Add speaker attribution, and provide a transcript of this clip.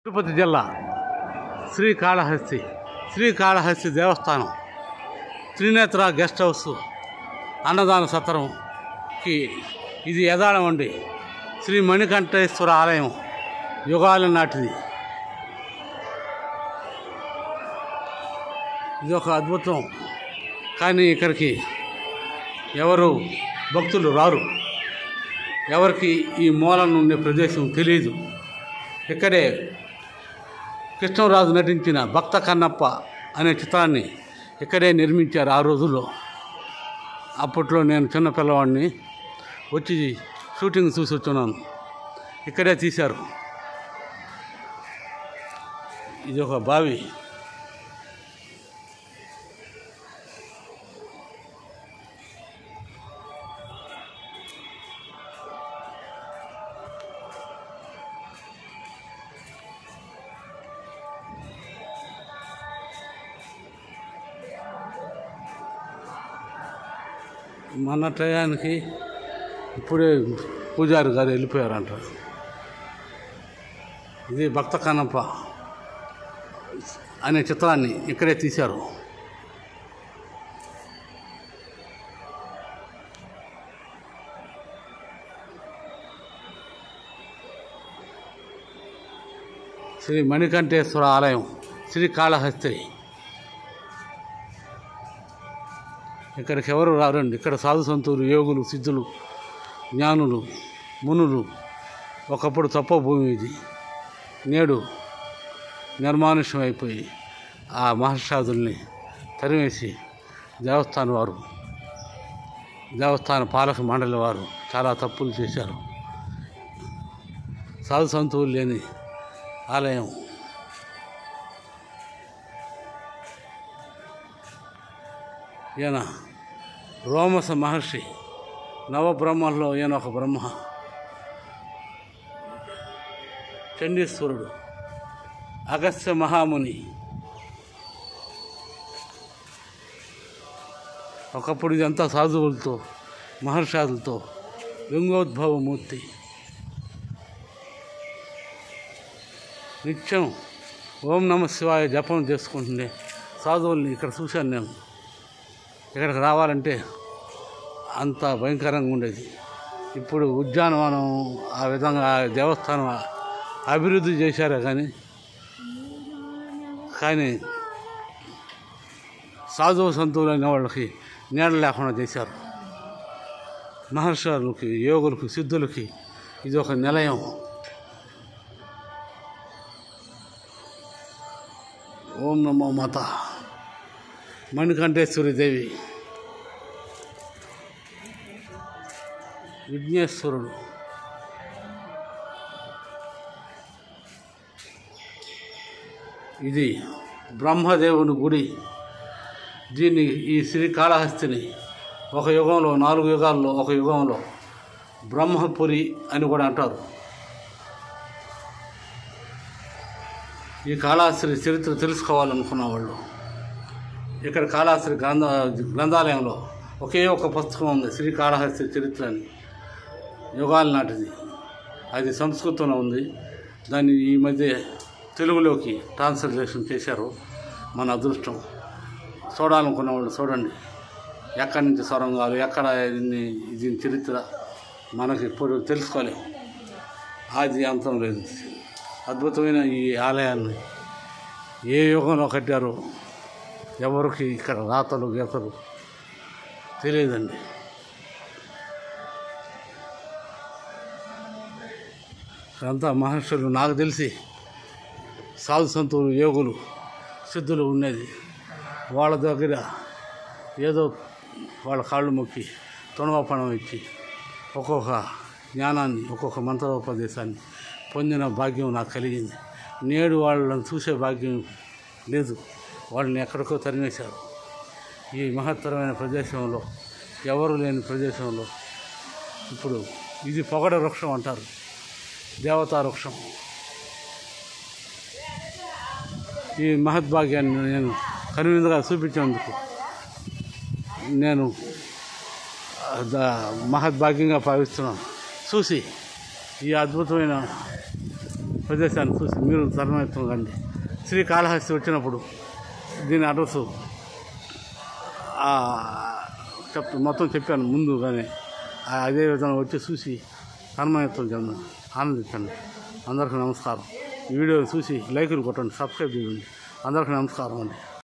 Speaker 1: తిరుపతి జిల్లా శ్రీకాళహస్తి దేవస్థానం Trinetra guest house అన్నదాన సత్రంకి ఇది యథాళం అండి. శ్రీ మణికంఠేశ్వర ఆలయం యుగాల నాటిది. ఇది ఒక అద్భుతం. కానీ ఇక్కడికి ఎవరు భక్తులు రారు. ఎవరికి ఈ మూలం ఉండే ప్రదేశం తెలియదు. ఇక్కడే కృష్ణరాజు నటించిన భక్త కన్నప్ప అనే చిత్రాన్ని ఇక్కడే నిర్మించారు ఆ రోజుల్లో. అప్పట్లో నేను చిన్న పిల్లవాడిని వచ్చి షూటింగ్ చూసి వచ్చున్నాను. ఇక్కడే తీశారు. ఇది ఒక బావి. మన టయానికి ఇప్పుడే పూజారి గారు వెళ్ళిపోయారంట. ఇది భక్త కన్నప్ప అనే చిత్రాన్ని ఇక్కడే తీశారు. శ్రీ మణికంఠేశ్వర ఆలయం శ్రీకాళహస్తి. ఇక్కడికి ఎవరు రారండి. ఇక్కడ సాధు సంతులు, యోగులు, సిద్ధులు, జ్ఞానులు, మునులు ఒకప్పుడు తప్ప భూమి ఇది. నేడు నిర్మానుష్యం అయిపోయి ఆ మహర్షాదుల్ని తరివేసి దేవస్థాన పాలక మండలి వారు చాలా తప్పులు చేశారు. సాధు సంతులు లేని ఆలయం. ఈయన రోమస మహర్షి, నవబ్రహ్మల్లో ఈయన ఒక బ్రహ్మ. చండీశ్వరుడు, అగస్త్య మహాముని. ఒకప్పుడు ఇదంతా సాధువులతో, మహర్షాదులతో లింగోద్భవమూర్తి. నిత్యం ఓం నమ శివాయ జపం చేసుకుంటుండే సాధువుల్ని ఇక్కడ చూశాను నేను. ఇక్కడికి రావాలంటే అంత భయంకరంగా ఉండేది. ఇప్పుడు ఉద్యానవనం ఆ విధంగా దేవస్థానం అభివృద్ధి చేశారే కానీ సాధువు సంతువులైన వాళ్ళకి నీడ లేకుండా చేశారు. మహర్షులకి, యోగులకి, సిద్ధులకి ఇది ఒక నిలయం. ఓం నమో మాత మణికంఠేశ్వరి దేవి. విఘ్నేశ్వరుడు. ఇది బ్రహ్మదేవుని గుడి. దీన్ని ఈ శ్రీకాళహస్తిని ఒక యుగంలో, 4 యుగాల్లో ఒక యుగంలో బ్రహ్మపురి అని కూడా అంటారు. ఈ కాళహస్తి చరిత్ర తెలుసుకోవాలనుకున్న వాళ్ళు ఇక్కడ కాళహస్తి గ్రంథాలయంలో ఒకే ఒక పుస్తకం ఉంది, శ్రీకాళహస్తి చరిత్ర అని, యుగాల నాటిది. అది సంస్కృతంలో ఉంది. దాన్ని ఈ మధ్య తెలుగులోకి ట్రాన్స్లేషన్ చేశారు. మన అదృష్టం. చూడాలనుకున్న వాళ్ళు చూడండి. ఎక్కడి నుంచి సొరంగాలు, ఎక్కడ దీని చరిత్ర మనకి ఇప్పుడు తెలుసుకోలేము. ఆది అంతం లేదు. అద్భుతమైన ఈ ఆలయాన్ని ఏ యుగంలో కట్టారో ఎవరికి ఇక్కడ రాతలు గీతలు తెలియదండి. అంతా మహర్షులు, నాకు తెలిసి సాధు సంతులు, యోగులు, సిద్ధులు ఉండేది. వాళ్ళ దగ్గర ఏదో వాళ్ళ కాళ్ళు మొక్కి తుణవపణం ఇచ్చి ఒక్కొక్క జ్ఞానాన్ని, ఒక్కొక్క మంత్రోపదేశాన్ని పొందిన భాగ్యం నాకు కలిగింది. నేడు వాళ్ళని చూసే భాగ్యం లేదు. వాళ్ళని ఎక్కడికో తరిమేశారు. ఈ మహత్తరమైన ప్రదేశంలో, ఎవరు లేని ప్రదేశంలో ఇప్పుడు ఇది పొగడ వృక్షం అంటారు, దేవతా వృక్షం. ఈ మహద్భాగ్యాన్ని నేను కనువిందుగా చూపించేందుకు నేను మహద్భాగ్యంగా భావిస్తున్నాను. చూసి ఈ అద్భుతమైన ప్రదేశాన్ని చూసి మీరు తన్మయత్వం కండి. శ్రీకాళహస్తి వచ్చినప్పుడు దీని అడ్రస్సు మొత్తం చెప్పాను ముందుగానే. అదే విధంగా వచ్చి చూసి తన్మయత్వం చెందండి, ఆనందించండి. అందరికీ నమస్కారం. ఈ వీడియోని చూసి లైకులు కొట్టండి, సబ్స్క్రైబ్ చేయండి. అందరికీ నమస్కారం అండి.